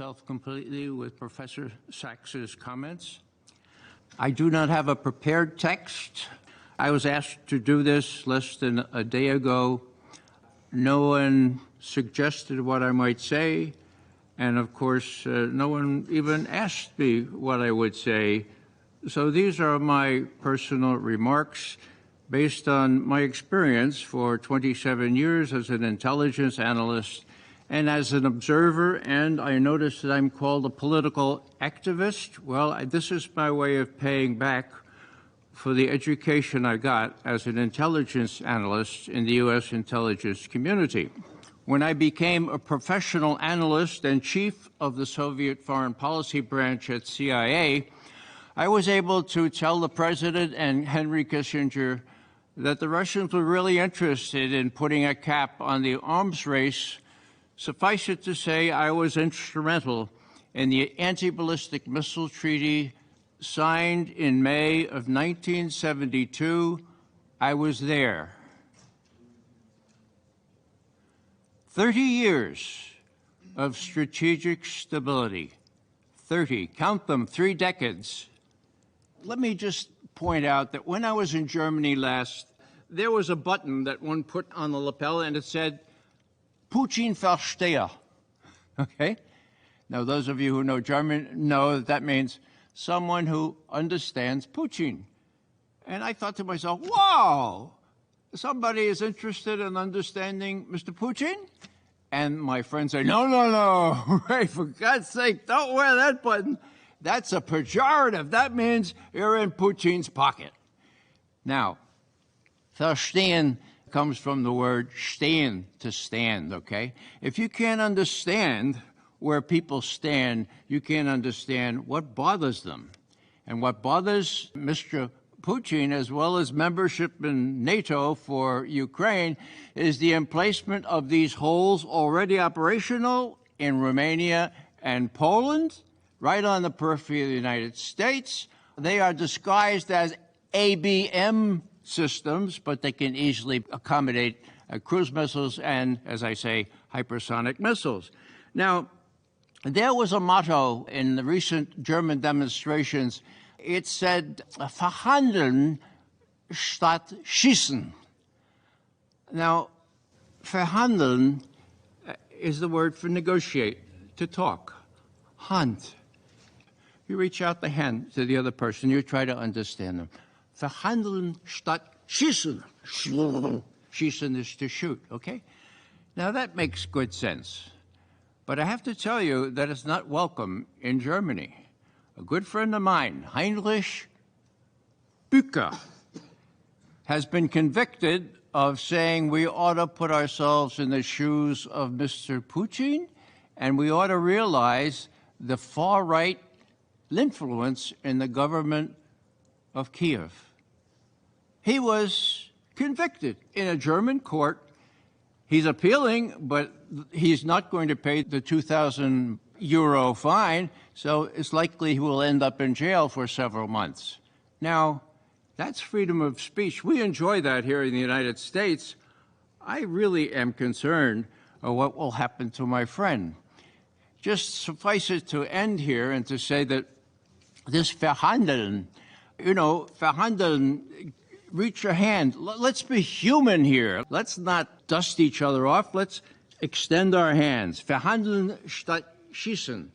Completely with Professor Sachs's comments. I do not have a prepared text. I was asked to do this less than a day ago. No one suggested what I might say, and of course, no one even asked me what I would say. So these are my personal remarks based on my experience for 27 years as an intelligence analyst and as an observer, and I notice that I'm called a political activist. Well, this is my way of paying back for the education I got as an intelligence analyst in the U.S. intelligence community. When I became a professional analyst and chief of the Soviet foreign policy branch at CIA, I was able to tell the president and Henry Kissinger that the Russians were really interested in putting a cap on the arms race. Suffice it to say, I was instrumental in the anti-ballistic missile treaty signed in May of 1972. I was there. 30 years of strategic stability. 30, count them, 3 decades. Let me just point out that when I was in Germany last, there was a button that one put on the lapel and it said, Putin verstehe. Okay? Now, those of you who know German know that that means someone who understands Putin. And I thought to myself, wow, somebody is interested in understanding Mr. Putin? And my friend said, no, no, no, Ray, for God's sake, don't wear that button. That's a pejorative. That means you're in Putin's pocket. Now, verstehen comes from the word stehen, to stand, okay? If you can't understand where people stand, you can't understand what bothers them. And what bothers Mr. Putin, as well as membership in NATO for Ukraine, is the emplacement of these holes already operational in Romania and Poland, right on the periphery of the United States. They are disguised as ABM systems, but they can easily accommodate cruise missiles and, as I say, hypersonic missiles. Now, there was a motto in the recent German demonstrations. It said, verhandeln statt schießen. Now, verhandeln is the word for negotiate, to talk. Hand. You reach out the hand to the other person, you try to understand them. Verhandeln statt schießen. Schießen is to shoot, okay? Now that makes good sense. But I have to tell you that it's not welcome in Germany. A good friend of mine, Heinrich Bücker, has been convicted of saying we ought to put ourselves in the shoes of Mr. Putin, and we ought to realize the far-right influence in the government of Kiev. He was convicted in a German court. He's appealing, but he's not going to pay the 2,000 euro fine, so it's likely he will end up in jail for several months. Now, that's freedom of speech. We enjoy that here in the United States. I really am concerned of what will happen to my friend. Just suffice it to end here and to say that this verhandeln, you know, verhandeln, reach your hand. Let's be human here. Let's not dust each other off. Let's extend our hands. Verhandeln statt schießen.